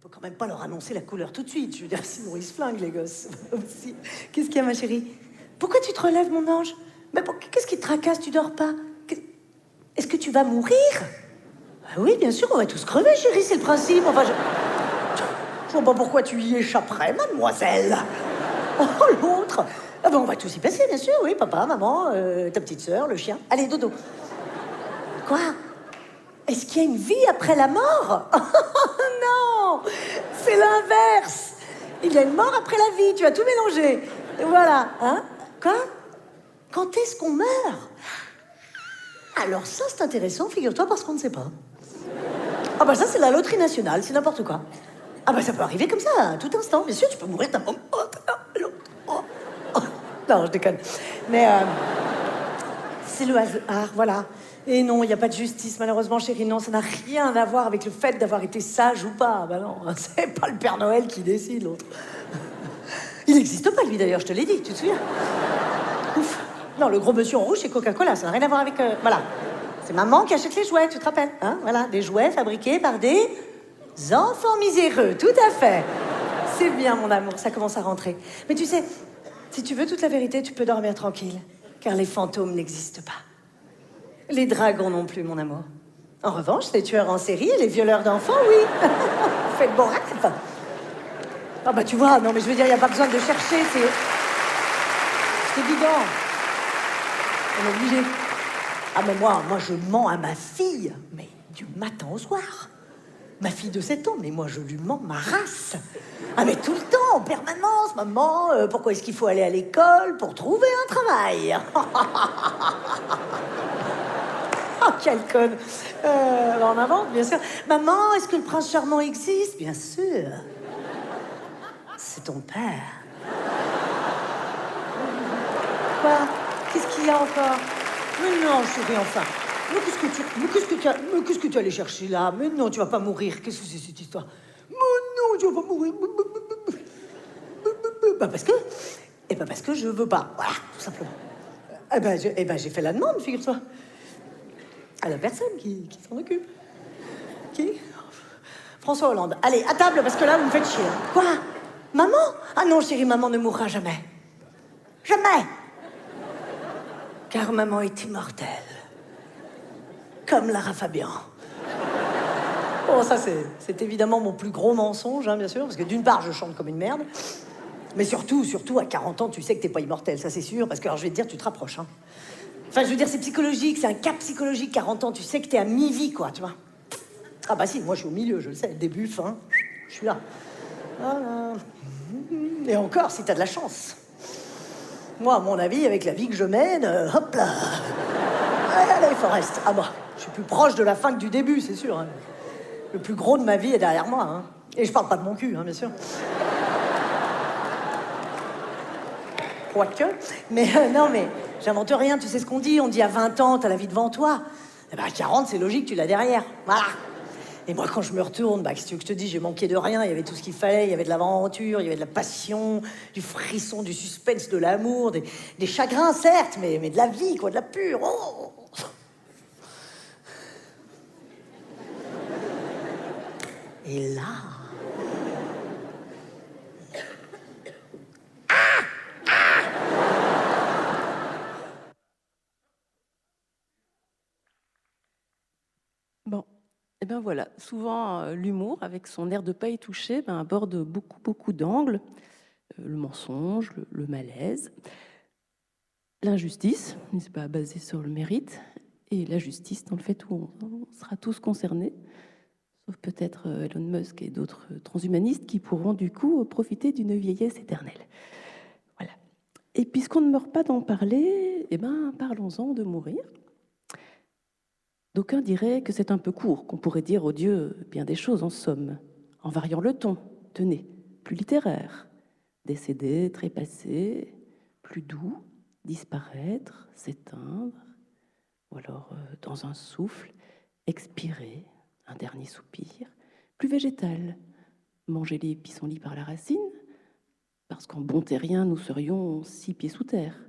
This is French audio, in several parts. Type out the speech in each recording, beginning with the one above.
peut quand même pas leur annoncer la couleur tout de suite. Je veux dire, sinon ils se flinguent, les gosses. Aussi. Qu'est-ce qu'il y a, ma chérie? Pourquoi tu te relèves, mon ange? Mais qu'est-ce qui te tracasse? Tu dors pas? Est-ce que tu vas mourir? Ah oui, bien sûr, on va tous crever, chérie, c'est le principe. Enfin, je vois pas pourquoi tu y échapperais, mademoiselle. Oh, l'autre. Ah ben, on va tous y passer, bien sûr, oui, papa, maman, ta petite sœur, le chien. Allez, dodo. Quoi? Est-ce qu'il y a une vie après la mort? Non, c'est l'inverse. Il y a une mort après la vie, tu as tout mélangé. Voilà, hein? Quoi? Quand est-ce qu'on meurt? Alors ça, c'est intéressant, figure-toi, parce qu'on ne sait pas. Ah bah ça, c'est la loterie nationale, c'est n'importe quoi. Ah bah ça peut arriver comme ça, à tout instant. Bien sûr, tu peux mourir d'un moment à l'autre. Oh. Non, je déconne. Mais c'est le hasard, voilà. Et non, il n'y a pas de justice, malheureusement, chérie. Non, ça n'a rien à voir avec le fait d'avoir été sage ou pas. Bah non, c'est pas le Père Noël qui décide, l'autre. Il n'existe pas, lui, d'ailleurs, je te l'ai dit, tu te souviens? Ouf. Non, le gros monsieur en rouge, c'est Coca-Cola, ça n'a rien à voir avec... voilà. C'est maman qui achète les jouets, tu te rappelles, hein? Voilà, des jouets fabriqués par des enfants miséreux, tout à fait. C'est bien, mon amour, ça commence à rentrer. Mais tu sais, si tu veux toute la vérité, tu peux dormir tranquille, car les fantômes n'existent pas. Les dragons non plus, mon amour. En revanche, les tueurs en série et les violeurs d'enfants, oui. Faites bon rêve. Ah bah tu vois, non mais je veux dire, il n'y a pas besoin de chercher, c'est évident. On est obligé. Ah mais moi je mens à ma fille, mais du matin au soir. Ma fille de 7 ans, mais moi je lui mens ma race. Ah mais tout le temps, en permanence, maman, pourquoi est-ce qu'il faut aller à l'école pour trouver un travail? Oh, quelle conne. En avant, bien sûr. Maman, est-ce que le prince charmant existe? Bien sûr. C'est ton père. Quoi? Qu'est-ce qu'il y a encore? Mais non, chérie, enfin. Mais qu'est-ce que tu allais chercher là? Mais non, tu vas pas mourir. Qu'est-ce que c'est cette histoire? Mais non, tu vas pas mourir. Bah parce que... Eh ben parce que je veux pas. Voilà, tout simplement. Eh ben j'ai fait la demande, figure-toi. À la personne qui s'en occupe. Qui? François Hollande. Allez, à table, parce que là, vous me faites chier. Quoi? Maman? Ah non, chérie, maman ne mourra jamais. Jamais! Car maman est immortelle. Comme Lara Fabian. Bon, ça, c'est évidemment mon plus gros mensonge, hein, bien sûr, parce que d'une part, je chante comme une merde, mais surtout, à 40 ans, tu sais que t'es pas immortel, ça c'est sûr, parce que, alors, je vais te dire, tu te rapproches, hein. Enfin, je veux dire, c'est psychologique, c'est un cap psychologique, 40 ans, tu sais que t'es à mi-vie, quoi, tu vois. Ah bah si, moi, je suis au milieu, je le sais, début, fin, je suis là. Voilà. Et encore, si t'as de la chance. Moi, à mon avis, avec la vie que je mène, hop là. Allez, Forrest. Ah bah, je suis plus proche de la fin que du début, c'est sûr, hein. Le plus gros de ma vie est derrière moi, hein. Et je parle pas de mon cul, hein, bien sûr. Quoique. Mais non, mais j'invente rien, tu sais ce qu'on dit. On dit à 20 ans, t'as la vie devant toi. Eh ben, à 40, c'est logique, tu l'as derrière. Voilà. Et moi, quand je me retourne, bah, qu'est-ce que tu veux que je te dise, j'ai manqué de rien. Il y avait tout ce qu'il fallait. Il y avait de l'aventure, il y avait de la passion, du frisson, du suspense, de l'amour, des chagrins, certes, mais de la vie, quoi, de la pure. Oh. Et là... Bon, et ben voilà, souvent l'humour, avec son air de pas y toucher, ben, aborde beaucoup, beaucoup d'angles. Le mensonge, le malaise, l'injustice, n'est-ce pas, basée sur le mérite, et la justice dans le fait où on sera tous concernés, sauf peut-être Elon Musk et d'autres transhumanistes qui pourront du coup profiter d'une vieillesse éternelle. Voilà. Et puisqu'on ne meurt pas d'en parler, eh ben, parlons-en de mourir. D'aucuns diraient que c'est un peu court, qu'on pourrait dire aux dieux bien des choses en somme, en variant le ton, tenez, plus littéraire, décéder, trépasser, plus doux, disparaître, s'éteindre, ou alors dans un souffle, expirer, un dernier soupir, plus végétal, manger les pissenlits par la racine, parce qu'en bon terrien nous serions 6 pieds sous terre,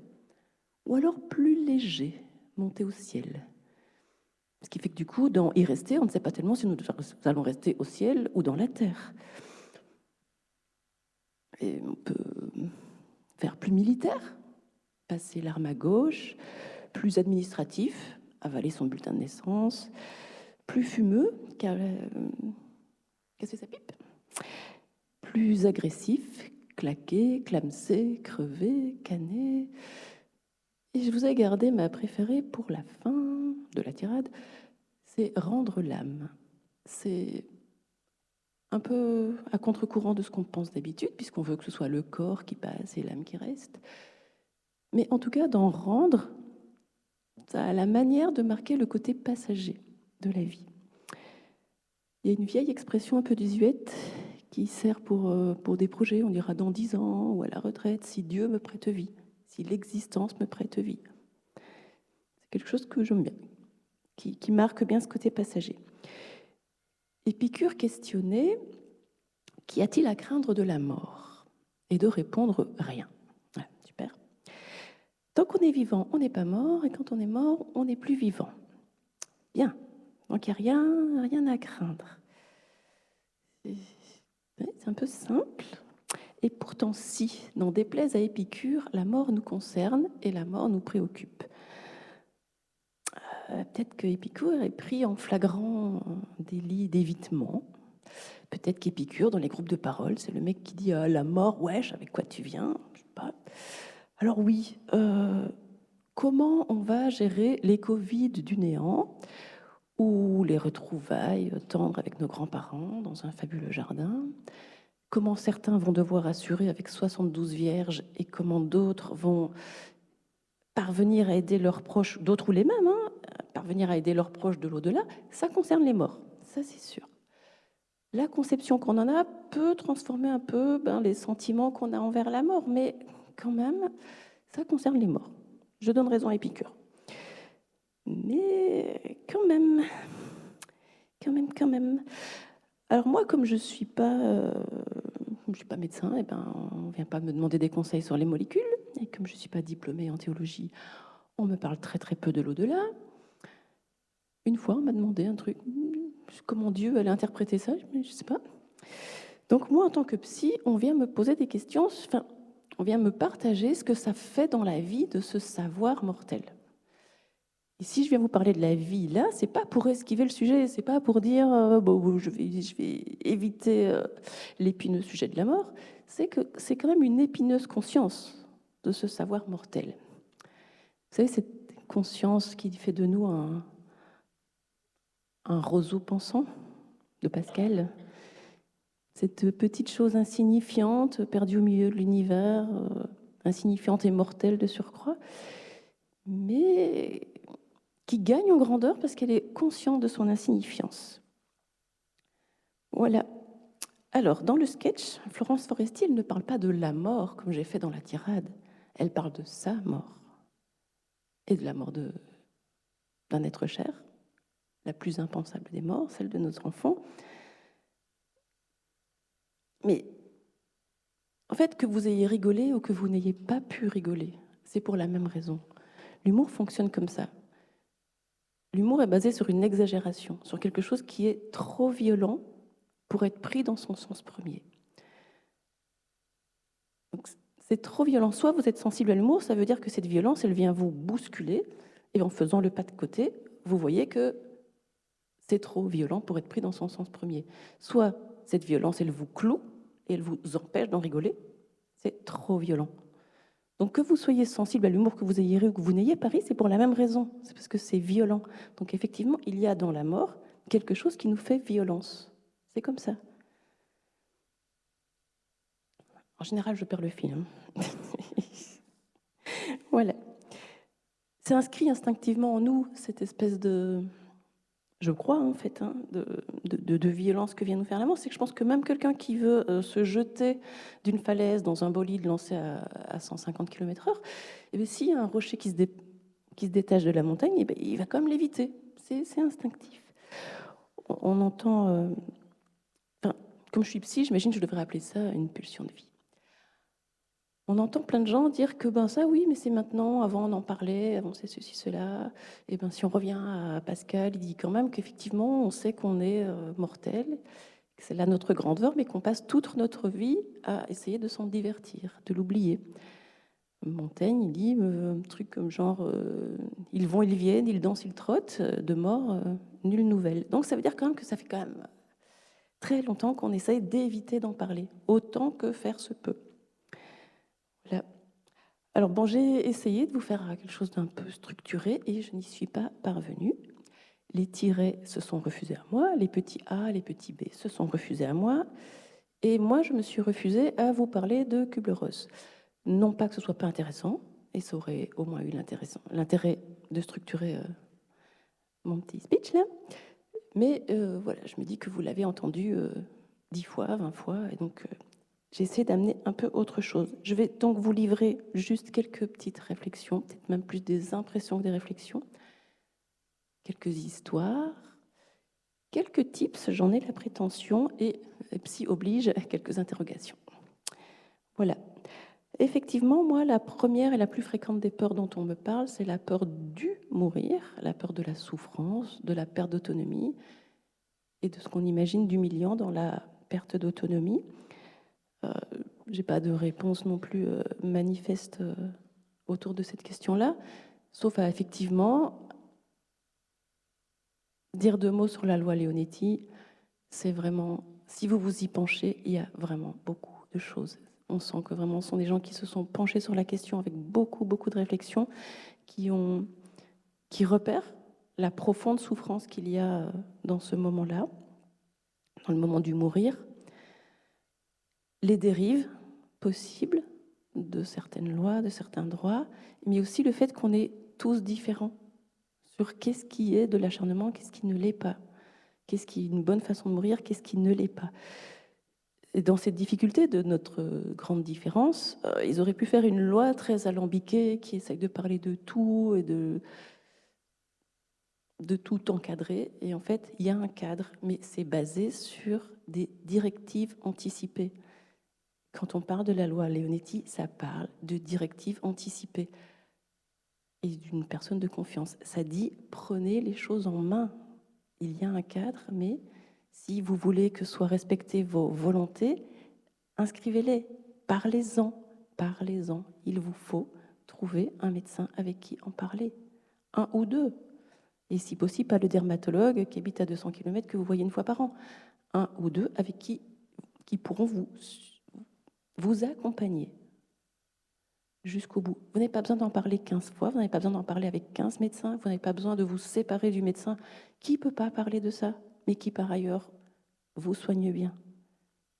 ou alors plus léger, monter au ciel, Ce qui fait que du coup, dans y rester, on ne sait pas tellement si nous allons rester au ciel ou dans la terre. Et on peut faire plus militaire, passer l'arme à gauche, plus administratif, avaler son bulletin de naissance, plus fumeux, casser sa pipe, plus agressif, claquer, clamser, crever, canner. Et je vous ai gardé ma préférée pour la fin de la tirade, c'est rendre l'âme. C'est un peu à contre-courant de ce qu'on pense d'habitude, puisqu'on veut que ce soit le corps qui passe et l'âme qui reste. Mais en tout cas, d'en rendre, ça a la manière de marquer le côté passager de la vie. Il y a une vieille expression un peu désuète qui sert pour des projets, on dira dans 10 ans ou à la retraite, si Dieu me prête vie, si l'existence me prête vie. C'est quelque chose que j'aime bien, qui marque bien ce côté passager. Épicure questionnait « Qu'y a-t-il à craindre de la mort ?» et de répondre « Rien ». Voilà, super. Tant qu'on est vivant, on n'est pas mort, et quand on est mort, on n'est plus vivant. Bien, donc il n'y a rien à craindre. C'est un peu simple. Et pourtant, si, n'en déplaise à Épicure, la mort nous concerne et la mort nous préoccupe. Peut-être que Épicure est pris en flagrant délit d'évitement. Peut-être qu'Épicure, dans les groupes de parole, c'est le mec qui dit la mort, wesh, avec quoi tu viens? Je sais pas. Alors oui, comment on va gérer les Covid du néant ou les retrouvailles tendres avec nos grands-parents dans un fabuleux jardin? Comment certains vont devoir assurer avec 72 vierges et comment d'autres vont parvenir à aider leurs proches, d'autres ou les mêmes, parvenir à aider leurs proches de l'au-delà, ça concerne les morts, ça c'est sûr. La conception qu'on en a peut transformer un peu les sentiments qu'on a envers la mort, mais quand même, ça concerne les morts. Je donne raison à Épicure. Mais quand même. Alors moi, comme je suis pas médecin, on ne vient pas me demander des conseils sur les molécules. Et comme je ne suis pas diplômée en théologie, on me parle très très peu de l'au-delà. Une fois, on m'a demandé un truc. Comment Dieu allait interpréter ça? Je ne sais pas. Donc moi, en tant que psy, on vient me poser des questions, on vient me partager ce que ça fait dans la vie de ce savoir mortel. Et si je viens vous parler de la vie là, c'est pas pour esquiver le sujet, c'est pas pour dire je vais éviter l'épineux sujet de la mort, c'est que c'est quand même une épineuse conscience de ce savoir mortel. Vous savez, cette conscience qui fait de nous un roseau pensant de Pascal, cette petite chose insignifiante, perdue au milieu de l'univers, insignifiante et mortelle de surcroît, mais qui gagne en grandeur parce qu'elle est consciente de son insignifiance. Voilà. Alors, dans le sketch, Florence Foresti, elle ne parle pas de la mort, comme j'ai fait dans la tirade. Elle parle de sa mort et de la mort d'un être cher, la plus impensable des morts, celle de nos enfants. Mais en fait, que vous ayez rigolé ou que vous n'ayez pas pu rigoler, c'est pour la même raison. L'humour fonctionne comme ça. L'humour est basé sur une exagération, sur quelque chose qui est trop violent pour être pris dans son sens premier. Donc, c'est trop violent. Soit vous êtes sensible à l'humour, ça veut dire que cette violence, elle vient vous bousculer, et en faisant le pas de côté, vous voyez que c'est trop violent pour être pris dans son sens premier. Soit cette violence, elle vous cloue, et elle vous empêche d'en rigoler, c'est trop violent. Donc que vous soyez sensible à l'humour, que vous ayez ri ou que vous n'ayez pas ri, c'est pour la même raison, c'est parce que c'est violent. Donc effectivement, il y a dans la mort quelque chose qui nous fait violence. C'est comme ça. En général, je perds le fil. Voilà. C'est inscrit instinctivement en nous, cette espèce de... Je crois, en fait, de violence que vient nous faire la mort. C'est que je pense que même quelqu'un qui veut se jeter d'une falaise dans un bolide lancé à 150 km/h, s'il y a un rocher qui se détache de la montagne, il va quand même l'éviter. C'est instinctif. On entend... comme je suis psy, j'imagine que je devrais appeler ça une pulsion de vie. On entend plein de gens dire que ben ça oui, mais c'est maintenant, avant on en parlait, avant c'est ceci, cela. Et ben si on revient à Pascal, il dit quand même qu'effectivement on sait qu'on est mortel, que c'est là notre grandeur, mais qu'on passe toute notre vie à essayer de s'en divertir, de l'oublier. Montaigne, il dit un truc comme genre ils vont, ils viennent, ils dansent, ils trottent, de mort, nulle nouvelle. Donc ça veut dire quand même que ça fait quand même très longtemps qu'on essaye d'éviter d'en parler, autant que faire se peut. Voilà. Alors bon, j'ai essayé de vous faire quelque chose d'un peu structuré et je n'y suis pas parvenue. Les tirets se sont refusés à moi, les petits A, les petits B se sont refusés à moi, et moi je me suis refusée à vous parler de Kubler-Ross. Non pas que ce soit pas intéressant, et ça aurait au moins eu l'intérêt de structurer mon petit speech là, mais voilà, je me dis que vous l'avez entendu 10 fois, 20 fois, et donc j'ai essayé d'amener un peu autre chose. Je vais donc vous livrer juste quelques petites réflexions, peut-être même plus des impressions que des réflexions, quelques histoires, quelques tips, j'en ai la prétention, et psy oblige, quelques interrogations. Voilà. Effectivement, moi, la première et la plus fréquente des peurs dont on me parle, c'est la peur du mourir, la peur de la souffrance, de la perte d'autonomie et de ce qu'on imagine d'humiliant dans la perte d'autonomie. J'ai pas de réponse non plus manifeste autour de cette question-là, sauf à effectivement dire 2 mots sur la loi Leonetti. C'est vraiment, si vous vous y penchez, il y a vraiment beaucoup de choses. On sent que vraiment ce sont des gens qui se sont penchés sur la question avec beaucoup, beaucoup de réflexion, qui repèrent la profonde souffrance qu'il y a dans ce moment-là, dans le moment du mourir, les dérives possibles de certaines lois, de certains droits, mais aussi le fait qu'on est tous différents sur qu'est-ce qui est de l'acharnement, qu'est-ce qui ne l'est pas, qu'est-ce qui est une bonne façon de mourir, qu'est-ce qui ne l'est pas. Et dans cette difficulté de notre grande différence, ils auraient pu faire une loi très alambiquée qui essaye de parler de tout et de tout encadrer. Et en fait, il y a un cadre, mais c'est basé sur des directives anticipées. Quand on parle de la loi Leonetti, ça parle de directives anticipées et d'une personne de confiance. Ça dit, prenez les choses en main. Il y a un cadre, mais si vous voulez que soient respectées vos volontés, inscrivez-les, parlez-en, parlez-en. Il vous faut trouver un médecin avec qui en parler, un ou deux. Et si possible, pas le dermatologue qui habite à 200 km que vous voyez une fois par an. Un ou deux avec qui pourront vous accompagner jusqu'au bout. Vous n'avez pas besoin d'en parler 15 fois, vous n'avez pas besoin d'en parler avec 15 médecins, vous n'avez pas besoin de vous séparer du médecin qui ne peut pas parler de ça, mais qui par ailleurs vous soigne bien.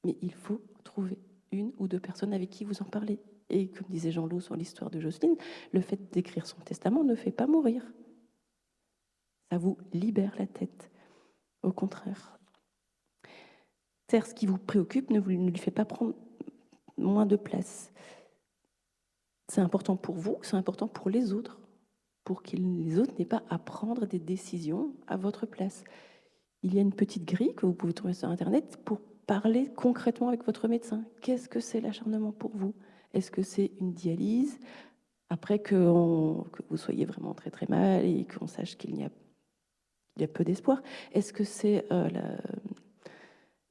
Mais il faut trouver une ou deux personnes avec qui vous en parlez. Et comme disait Jean-Loup sur l'histoire de Jocelyne, le fait d'écrire son testament ne fait pas mourir. Ça vous libère la tête. Au contraire. Faire ce qui vous préoccupe ne lui fait pas prendre moins de place. C'est important pour vous, c'est important pour les autres, pour que les autres n'aient pas à prendre des décisions à votre place. Il y a une petite grille que vous pouvez trouver sur Internet pour parler concrètement avec votre médecin. Qu'est-ce que c'est l'acharnement pour vous? Est-ce que c'est une dialyse? Après que vous soyez vraiment très très mal et qu'on sache qu'il y a peu d'espoir. Est-ce que c'est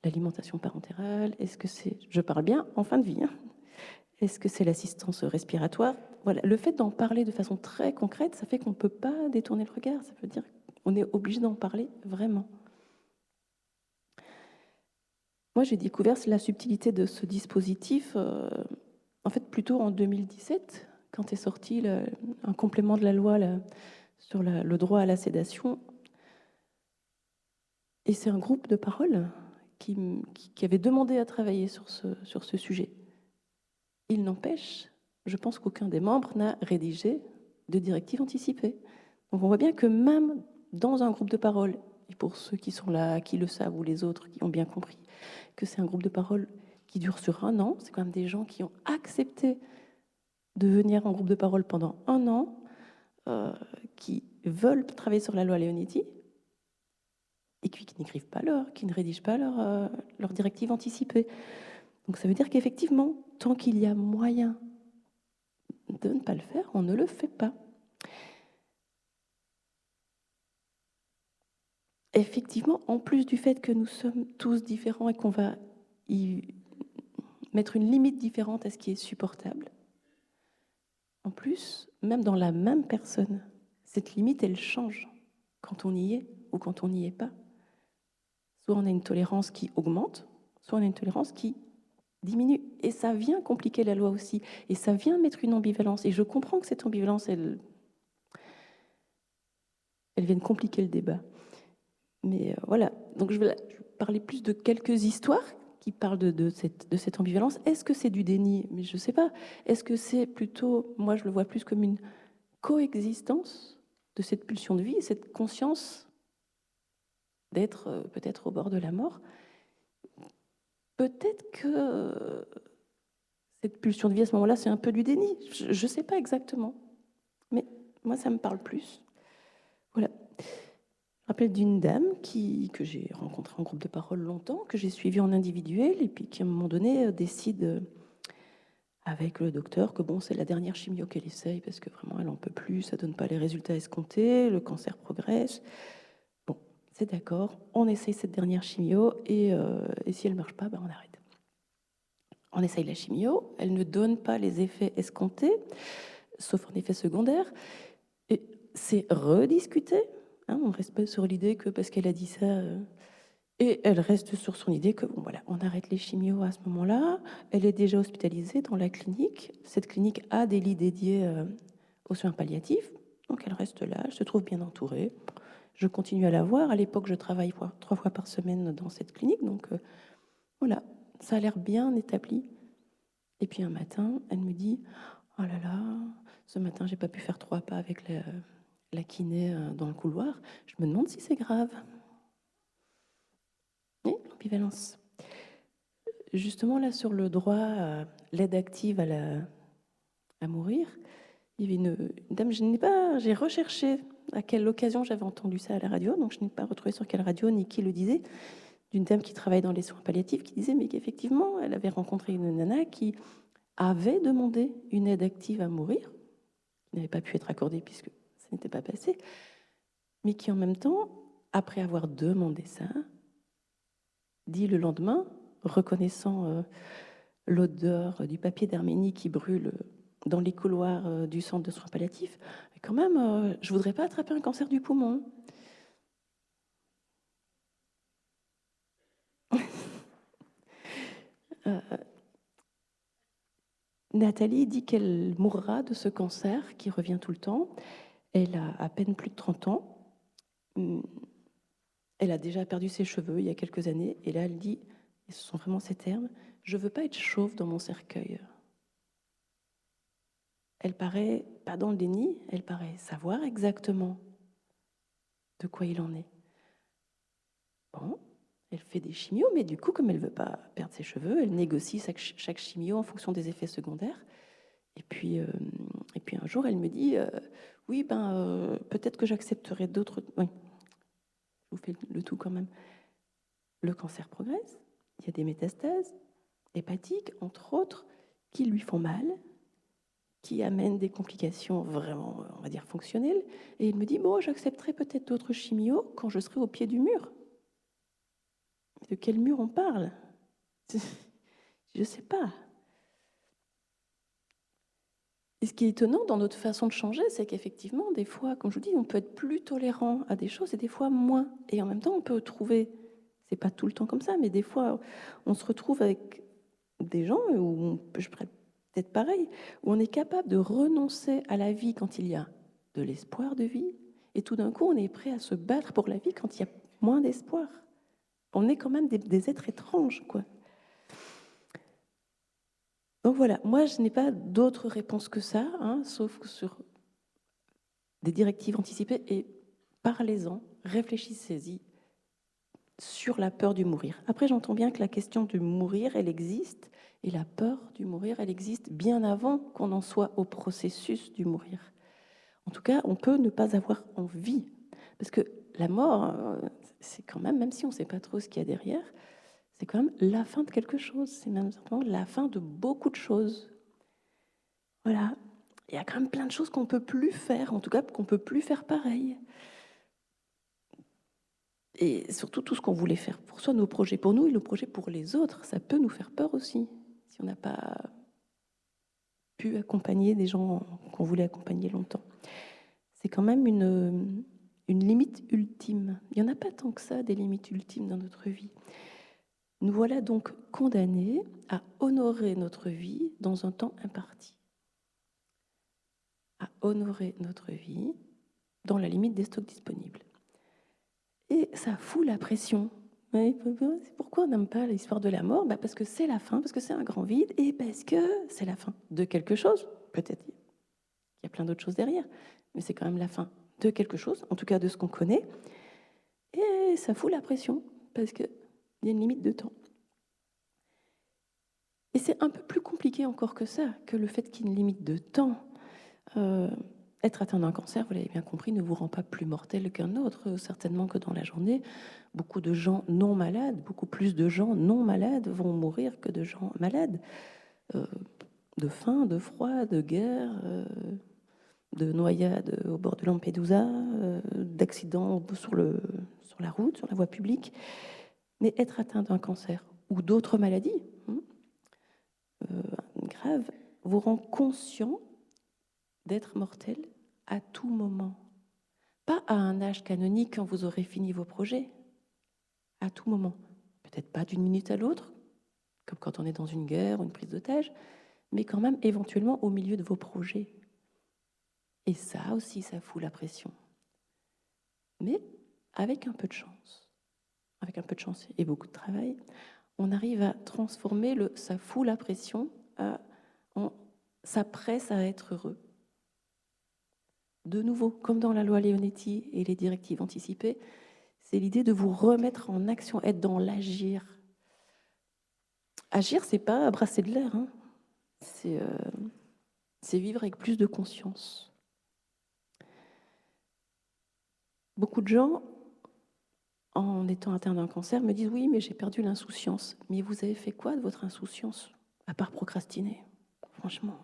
l'alimentation parentérale? Est-ce que c'est, je parle bien en fin de vie, hein. Est-ce que c'est l'assistance respiratoire? Voilà, le fait d'en parler de façon très concrète, ça fait qu'on ne peut pas détourner le regard. Ça veut dire qu'on est obligé d'en parler vraiment. Moi, j'ai découvert la subtilité de ce dispositif, en fait, plutôt en 2017, quand est sorti un complément de la loi sur le droit à la sédation. Et c'est un groupe de parole qui avait demandé à travailler sur ce sujet. Il n'empêche, je pense qu'aucun des membres n'a rédigé de directive anticipée. Donc on voit bien que même dans un groupe de parole, et pour ceux qui sont là, qui le savent, ou les autres qui ont bien compris, que c'est un groupe de parole qui dure sur 1 an, c'est quand même des gens qui ont accepté de venir en groupe de parole pendant 1 an, qui veulent travailler sur la loi Leonetti, et puis qui n'écrivent pas qui ne rédigent pas leur directive anticipée. Donc ça veut dire qu'effectivement, tant qu'il y a moyen de ne pas le faire, on ne le fait pas. Effectivement, en plus du fait que nous sommes tous différents et qu'on va y mettre une limite différente à ce qui est supportable, en plus, même dans la même personne, cette limite, elle change quand on y est ou quand on n'y est pas. Soit on a une tolérance qui augmente, soit on a une tolérance qui diminue. Et ça vient compliquer la loi aussi. Et ça vient mettre une ambivalence. Et je comprends que cette ambivalence, elle vienne compliquer le débat. Mais voilà, donc je vais parler plus de quelques histoires qui parlent de cette ambivalence. Est-ce que c'est du déni? Mais je ne sais pas. Est-ce que c'est plutôt, moi je le vois plus comme une coexistence de cette pulsion de vie, cette conscience d'être peut-être au bord de la mort? Peut-être que cette pulsion de vie à ce moment-là, c'est un peu du déni. Je ne sais pas exactement. Mais moi, ça me parle plus. Voilà. Je me rappelle d'une dame que j'ai rencontrée en groupe de parole longtemps, que j'ai suivie en individuel, et puis qui, à un moment donné, décide avec le docteur que bon, c'est la dernière chimio qu'elle essaye, parce que vraiment, elle n'en peut plus, ça ne donne pas les résultats escomptés, le cancer progresse. Bon, c'est d'accord, on essaye cette dernière chimio, et si elle ne marche pas, ben, on arrête. On essaye la chimio, elle ne donne pas les effets escomptés, sauf en effet secondaire, et c'est rediscuté. Hein, on ne reste pas sur l'idée que parce qu'elle a dit ça... Et elle reste sur son idée que, bon, voilà, on arrête les chimios à ce moment-là. Elle est déjà hospitalisée dans la clinique. Cette clinique a des lits dédiés aux soins palliatifs. Donc elle reste là, elle se trouve bien entourée. Je continue à la voir. À l'époque, je travaille 3 fois par semaine dans cette clinique. Donc voilà, ça a l'air bien établi. Et puis un matin, elle me dit, oh là là, ce matin, j'ai pas pu faire 3 pas avec la kiné dans le couloir. Je me demande si c'est grave. Et l'ambivalence. Justement, là, sur le droit à l'aide active à mourir, il y avait une dame, j'ai recherché à quelle occasion j'avais entendu ça à la radio, donc je n'ai pas retrouvé sur quelle radio ni qui le disait, d'une dame qui travaille dans les soins palliatifs, qui disait mais qu'effectivement, elle avait rencontré une nana qui avait demandé une aide active à mourir, qui n'avait pas pu être accordée puisque ça n'était pas passé, mais qui en même temps, après avoir demandé ça, dit le lendemain, reconnaissant l'odeur du papier d'Arménie qui brûle dans les couloirs du centre de soins palliatifs, mais quand même, je ne voudrais pas attraper un cancer du poumon. Nathalie dit qu'elle mourra de ce cancer qui revient tout le temps. Elle a à peine plus de 30 ans. Elle a déjà perdu ses cheveux il y a quelques années. Et là, elle dit, et ce sont vraiment ces termes, « Je ne veux pas être chauve dans mon cercueil ». Elle paraît, pas dans le déni, elle paraît savoir exactement de quoi il en est. Bon, elle fait des chimios, mais du coup, comme elle ne veut pas perdre ses cheveux, elle négocie chaque chimio en fonction des effets secondaires. Et puis un jour, elle me dit oui, peut-être que j'accepterai d'autres. Oui, je vous fais le tout quand même. Le cancer progresse, il y a des métastases hépatiques, entre autres, qui lui font mal, qui amènent des complications vraiment, on va dire, fonctionnelles. Et elle me dit bon, j'accepterai peut-être d'autres chimios quand je serai au pied du mur. De quel mur on parle? Je ne sais pas. Et ce qui est étonnant dans notre façon de changer, c'est qu'effectivement, des fois, comme je vous dis, on peut être plus tolérant à des choses et des fois moins. Et en même temps, on peut trouver, c'est pas tout le temps comme ça, mais des fois, on se retrouve avec des gens où je pourrais peut-être pareil, où on est capable de renoncer à la vie quand il y a de l'espoir de vie, et tout d'un coup, on est prêt à se battre pour la vie quand il y a moins d'espoir. On est quand même des êtres étranges, quoi. Donc voilà, moi je n'ai pas d'autre réponse que ça, sauf que sur des directives anticipées, et parlez-en, réfléchissez-y sur la peur du mourir. Après, j'entends bien que la question du mourir, elle existe, et la peur du mourir, elle existe bien avant qu'on en soit au processus du mourir. En tout cas, on peut ne pas avoir envie, parce que la mort, c'est quand même si on ne sait pas trop ce qu'il y a derrière, c'est quand même la fin de quelque chose, c'est même simplement la fin de beaucoup de choses. Voilà. il y a quand même plein de choses qu'on ne peut plus faire, en tout cas qu'on ne peut plus faire pareil. Et surtout, tout ce qu'on voulait faire pour soi, nos projets pour nous et nos projets pour les autres, ça peut nous faire peur aussi, si on n'a pas pu accompagner des gens qu'on voulait accompagner longtemps. C'est quand même une limite ultime. Il n'y en a pas tant que ça, des limites ultimes dans notre vie. Nous voilà donc condamnés à honorer notre vie dans un temps imparti. À honorer notre vie dans la limite des stocks disponibles. Et ça fout la pression. C'est pourquoi on n'aime pas l'histoire de la mort? Parce que c'est la fin, parce que c'est un grand vide, et parce que c'est la fin de quelque chose. Peut-être qu'il y a plein d'autres choses derrière, mais c'est quand même la fin de quelque chose, en tout cas de ce qu'on connaît. Et ça fout la pression, parce qu'il y a une limite de temps. Et c'est un peu plus compliqué encore que ça, que le fait qu'il y ait une limite de temps. Être atteint d'un cancer, vous l'avez bien compris, ne vous rend pas plus mortel qu'un autre. Certainement que dans la journée, beaucoup de gens non malades, beaucoup plus de gens non malades vont mourir que de gens malades. De faim, de froid, de guerre, de noyades au bord de Lampedusa, d'accidents sur la route, sur la voie publique. Mais être atteint d'un cancer ou d'autres maladies graves vous rend conscient d'être mortel à tout moment. Pas à un âge canonique quand vous aurez fini vos projets. À tout moment. Peut-être pas d'une minute à l'autre, comme quand on est dans une guerre ou une prise d'otage, mais quand même éventuellement au milieu de vos projets. Et ça aussi, ça fout la pression. Mais avec un peu de chance et beaucoup de travail, on arrive à transformer le « ça fout la pression » en « ça presse à être heureux ». De nouveau, comme dans la loi Leonetti et les directives anticipées, c'est l'idée de vous remettre en action, être dans l'agir. Agir, c'est pas brasser de l'air, hein. C'est vivre avec plus de conscience. Beaucoup de gens, en étant atteints d'un cancer, me disent « Oui, mais j'ai perdu l'insouciance. » Mais vous avez fait quoi de votre insouciance, à part procrastiner? Franchement,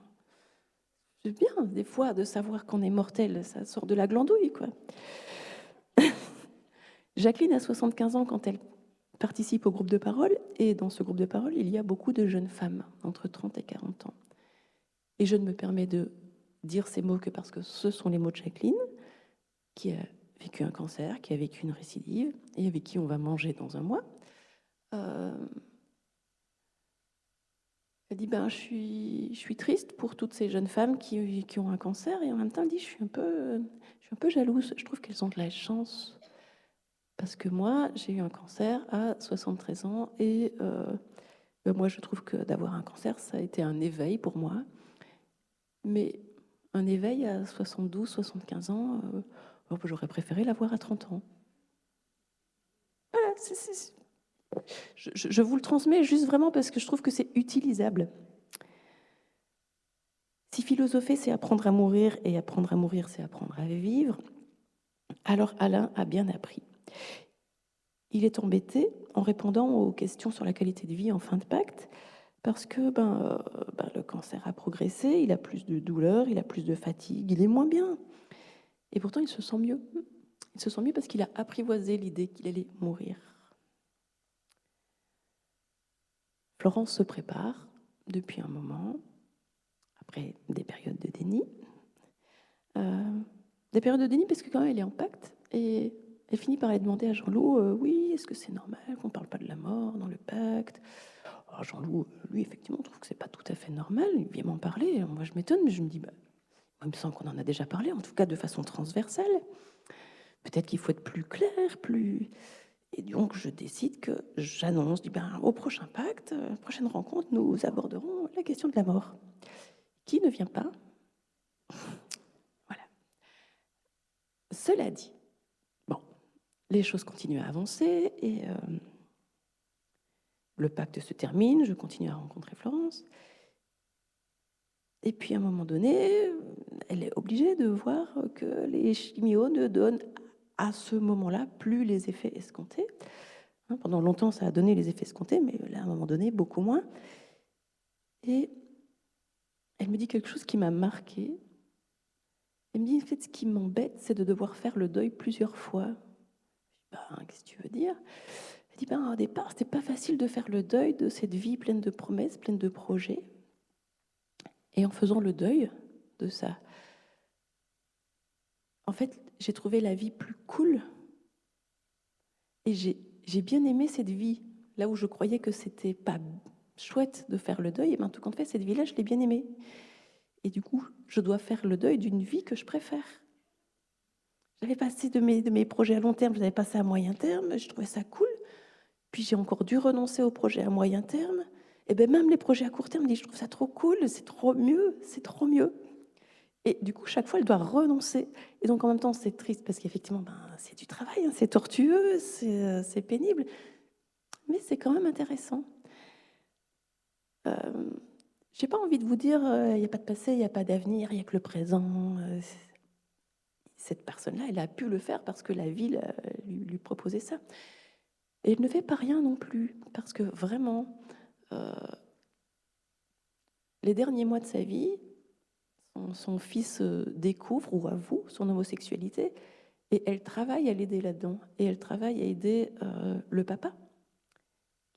c'est bien, des fois, de savoir qu'on est mortel, ça sort de la glandouille, quoi. Jacqueline a 75 ans quand elle participe au groupe de parole, et dans ce groupe de parole, il y a beaucoup de jeunes femmes, entre 30 et 40 ans. Et je ne me permets de dire ces mots que parce que ce sont les mots de Jacqueline, qui a vécu un cancer, qui a vécu une récidive, et avec qui on va manger dans un mois. Elle dit je suis triste pour toutes ces jeunes femmes qui ont un cancer, et en même temps elle dit je suis un peu jalouse. Je trouve qu'elles ont de la chance parce que moi j'ai eu un cancer à 73 ans et moi je trouve que d'avoir un cancer ça a été un éveil pour moi, mais un éveil à 72, 75 ans, j'aurais préféré l'avoir à 30 ans. Voilà, je vous le transmets juste vraiment parce que je trouve que c'est utilisable. Si philosopher, c'est apprendre à mourir, et apprendre à mourir, c'est apprendre à vivre, alors Alain a bien appris. Il est embêté en répondant aux questions sur la qualité de vie en fin de pacte, parce que le cancer a progressé, il a plus de douleur, il a plus de fatigue, il est moins bien. Et pourtant, il se sent mieux. Il se sent mieux parce qu'il a apprivoisé l'idée qu'il allait mourir. Florence se prépare depuis un moment, après des périodes de déni. Des périodes de déni parce que quand même elle est en pacte, et elle finit par aller demander à Jean-Loup oui, est-ce que c'est normal qu'on ne parle pas de la mort dans le pacte? Alors Jean-Loup, lui, effectivement, trouve que c'est pas tout à fait normal, il vient m'en parler. Alors moi, je m'étonne, mais je me dis, il me semble qu'on en a déjà parlé, en tout cas de façon transversale. Peut-être qu'il faut être plus clair, plus... Et donc, je décide que j'annonce, au prochain pacte, prochaine rencontre, nous aborderons la question de la mort. Qui ne vient pas? Voilà. Cela dit, les choses continuent à avancer et le pacte se termine, je continue à rencontrer Florence. Et puis, à un moment donné, elle est obligée de voir que les chimios ne donnent à ce moment-là plus les effets escomptés. Pendant longtemps, ça a donné les effets escomptés, mais là, à un moment donné, beaucoup moins. Et elle me dit quelque chose qui m'a marquée. Elle me dit, en fait, ce qui m'embête, c'est de devoir faire le deuil plusieurs fois. Qu'est-ce que tu veux dire? Elle dit, au départ, c'était pas facile de faire le deuil de cette vie pleine de promesses, pleine de projets. Et en faisant le deuil de ça, en fait, j'ai trouvé la vie plus cool. Et j'ai bien aimé cette vie. Là où je croyais que c'était pas chouette de faire le deuil, et bien tout compte fait, cette vie-là, je l'ai bien aimée. Et du coup, je dois faire le deuil d'une vie que je préfère. J'avais passé de mes projets à long terme, j'avais passé à moyen terme, je trouvais ça cool. Puis j'ai encore dû renoncer aux projets à moyen terme. Et bien même les projets à court terme, je trouve ça trop cool, c'est trop mieux, c'est trop mieux. Et du coup, chaque fois, elle doit renoncer. Et donc, en même temps, c'est triste parce qu'effectivement, c'est du travail, hein, c'est tortueux, c'est pénible. Mais c'est quand même intéressant. J'ai pas envie de vous dire, il n'y a pas de passé, il n'y a pas d'avenir, il n'y a que le présent. Cette personne-là, elle a pu le faire parce que la vie lui proposait ça. Et elle ne fait pas rien non plus, parce que vraiment, les derniers mois de sa vie, son fils découvre ou avoue son homosexualité, et elle travaille à l'aider là-dedans. Et elle travaille à aider le papa,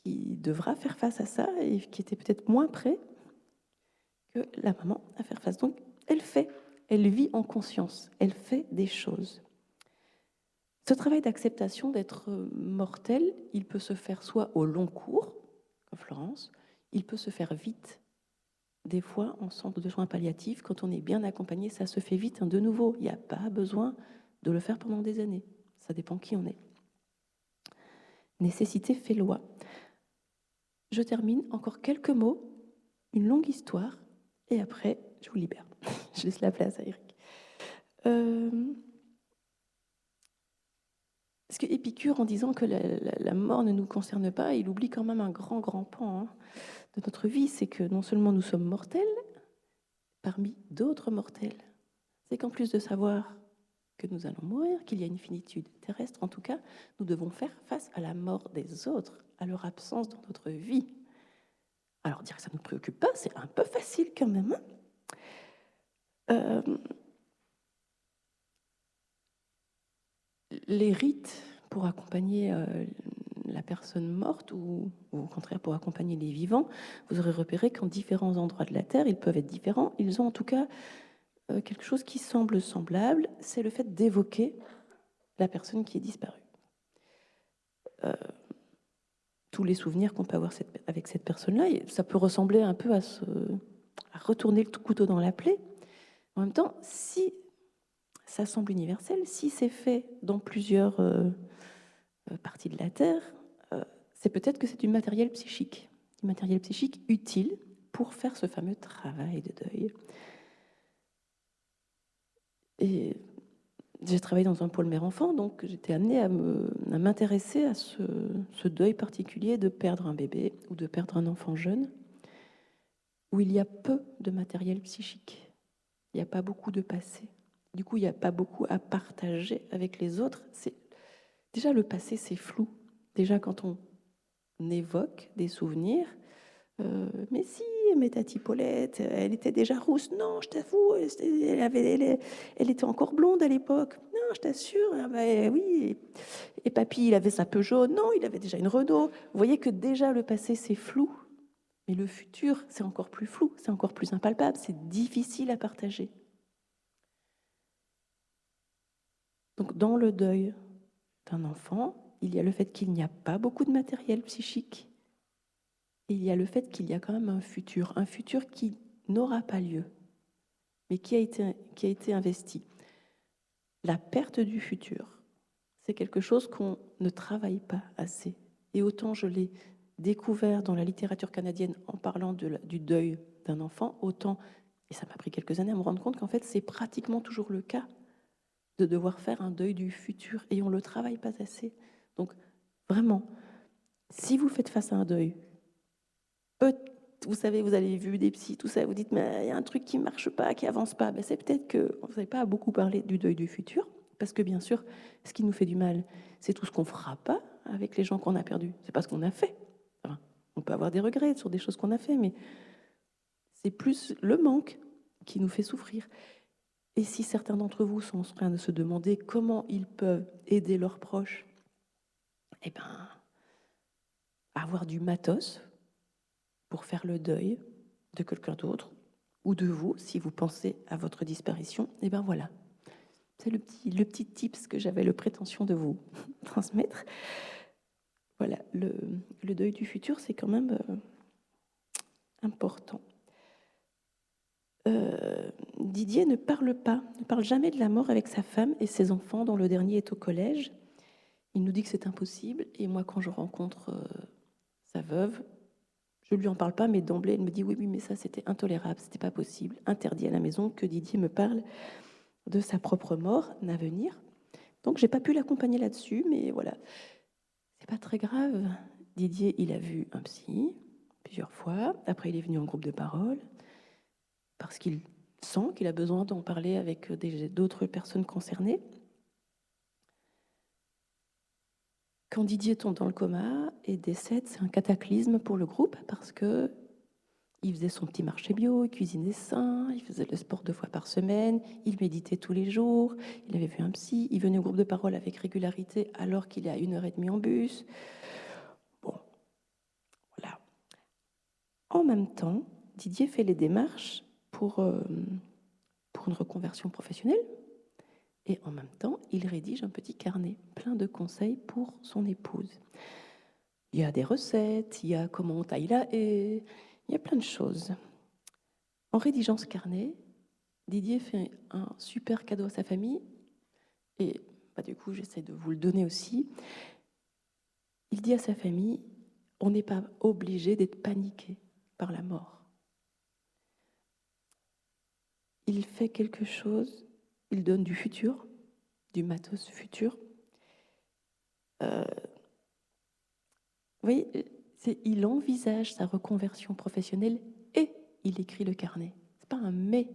qui devra faire face à ça, et qui était peut-être moins prêt que la maman à faire face. Donc, elle vit en conscience, elle fait des choses. Ce travail d'acceptation d'être mortel, il peut se faire soit au long cours, comme Florence, il peut se faire vite. Des fois, en centre de soins palliatifs, quand on est bien accompagné, ça se fait vite. De nouveau, il n'y a pas besoin de le faire pendant des années. Ça dépend qui on est. Nécessité fait loi. Je termine, encore quelques mots, une longue histoire, et après, je vous libère. Je laisse la place à Eric. Parce que Épicure, en disant que la mort ne nous concerne pas, il oublie quand même un grand, grand pan de notre vie. C'est que non seulement nous sommes mortels, parmi d'autres mortels. C'est qu'en plus de savoir que nous allons mourir, qu'il y a une finitude terrestre, en tout cas, nous devons faire face à la mort des autres, à leur absence dans notre vie. Alors dire que ça ne nous préoccupe pas, c'est un peu facile quand même. Les rites pour accompagner la personne morte ou au contraire pour accompagner les vivants, vous aurez repéré qu'en différents endroits de la Terre, ils peuvent être différents. Ils ont en tout cas quelque chose qui semble semblable, c'est le fait d'évoquer la personne qui est disparue. Tous les souvenirs qu'on peut avoir avec cette personne-là, ça peut ressembler un peu à retourner le couteau dans la plaie. En même temps, si ça semble universel, si c'est fait dans plusieurs parties de la Terre, c'est peut-être que c'est du matériel psychique utile pour faire ce fameux travail de deuil. Et j'ai travaillé dans un pôle mère-enfant, donc j'étais amenée à m'intéresser à ce deuil particulier de perdre un bébé ou de perdre un enfant jeune, où il y a peu de matériel psychique. Il n'y a pas beaucoup de passé. Du coup, il n'y a pas beaucoup à partager avec les autres. Déjà, le passé, c'est flou. Déjà, quand on évoque des souvenirs, mais si, mais Tati Paulette, elle était déjà rousse. Non, je t'avoue, elle était encore blonde à l'époque. Non, je t'assure, ah bah, oui. Et papy, il avait sa Peugeot. Non, il avait déjà une Renault. Vous voyez que déjà, le passé, c'est flou. Mais le futur, c'est encore plus flou, c'est encore plus impalpable, c'est difficile à partager. Donc, dans le deuil d'un enfant, il y a le fait qu'il n'y a pas beaucoup de matériel psychique. Et il y a le fait qu'il y a quand même un futur qui n'aura pas lieu, mais qui a été investi. La perte du futur, c'est quelque chose qu'on ne travaille pas assez. Et autant je l'ai découvert dans la littérature canadienne en parlant du deuil d'un enfant, autant, et ça m'a pris quelques années à me rendre compte qu'en fait, c'est pratiquement toujours le cas de devoir faire un deuil du futur, et on ne le travaille pas assez. Donc, vraiment, si vous faites face à un deuil, vous savez, vous avez vu des psys, tout ça, vous dites, mais il y a un truc qui ne marche pas, qui avance pas. Ben, c'est peut-être que vous n'avez pas beaucoup parlé du deuil du futur, parce que bien sûr, ce qui nous fait du mal, c'est tout ce qu'on ne fera pas avec les gens qu'on a perdus. C'est pas ce qu'on a fait. Enfin, on peut avoir des regrets sur des choses qu'on a fait, mais c'est plus le manque qui nous fait souffrir. Et si certains d'entre vous sont en train de se demander comment ils peuvent aider leurs proches, eh bien, avoir du matos pour faire le deuil de quelqu'un d'autre ou de vous, si vous pensez à votre disparition, eh bien voilà. C'est le petit tips que j'avais le prétention de vous transmettre. Voilà, le deuil du futur, c'est quand même important. Didier ne parle jamais de la mort avec sa femme et ses enfants, dont le dernier est au collège. Il nous dit que c'est impossible. Et moi, quand je rencontre sa veuve, je ne lui en parle pas, mais d'emblée, elle me dit oui, mais ça, c'était intolérable, c'était pas possible, interdit à la maison que Didier me parle de sa propre mort à venir. Donc, j'ai pas pu l'accompagner là-dessus, mais voilà, c'est pas très grave. Didier, il a vu un psy plusieurs fois. Après, il est venu en groupe de parole parce qu'il sent qu'il a besoin d'en parler avec d'autres personnes concernées. Quand Didier tombe dans le coma et décède, c'est un cataclysme pour le groupe parce que il faisait son petit marché bio, il cuisinait sain, il faisait le sport 2 fois par semaine, il méditait tous les jours, il avait vu un psy, il venait au groupe de parole avec régularité alors qu'il est à 1h30 en bus. Bon, voilà. En même temps, Didier fait les démarches pour une reconversion professionnelle et en même temps, il rédige un petit carnet plein de conseils pour son épouse. Il y a des recettes, il y a comment on taille la haie, il y a plein de choses. En rédigeant ce carnet, Didier fait un super cadeau à sa famille et du coup, j'essaie de vous le donner aussi. Il dit à sa famille, on n'est pas obligé d'être paniqué par la mort. Il fait quelque chose, il donne du futur, du matos futur. Vous voyez, il envisage sa reconversion professionnelle et il écrit le carnet. C'est pas un mais.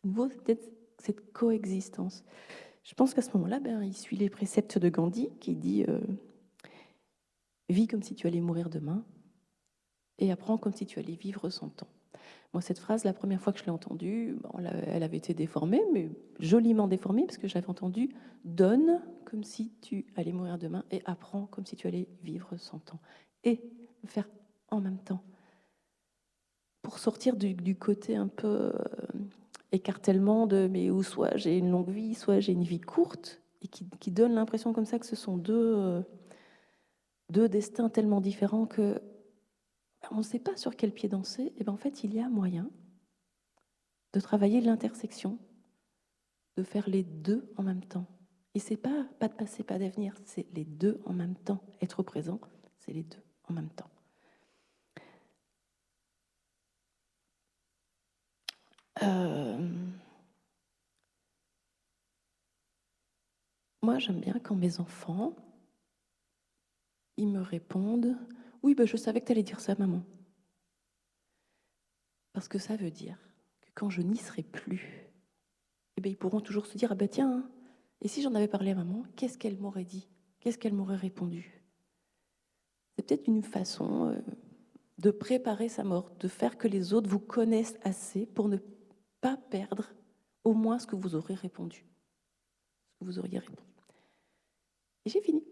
C'est nouveau, c'est peut-être cette coexistence. Je pense qu'à ce moment-là, il suit les préceptes de Gandhi qui dit vis comme si tu allais mourir demain et apprends comme si tu allais vivre 100 ans. Moi, cette phrase, la première fois que je l'ai entendue, elle avait été déformée, mais joliment déformée, parce que j'avais entendu « donne comme si tu allais mourir demain et apprends comme si tu allais vivre 100 ans ». Et le faire en même temps. Pour sortir du côté un peu écartèlement de « mais ou soit j'ai une longue vie, soit j'ai une vie courte », et qui donne l'impression comme ça que ce sont deux destins tellement différents que on ne sait pas sur quel pied danser. Et en fait, il y a moyen de travailler l'intersection, de faire les deux en même temps. Et c'est pas de passé, pas d'avenir, c'est les deux en même temps. Être présent, c'est les deux en même temps. Moi, j'aime bien quand mes enfants, ils me répondent « Oui, je savais que tu allais dire ça, maman. » Parce que ça veut dire que quand je n'y serai plus, ils pourront toujours se dire « Ah tiens, et si j'en avais parlé à maman, qu'est-ce qu'elle m'aurait dit? Qu'est-ce qu'elle m'aurait répondu ?» C'est peut-être une façon de préparer sa mort, de faire que les autres vous connaissent assez pour ne pas perdre au moins ce que vous aurez répondu. Ce que vous auriez répondu. Et j'ai fini.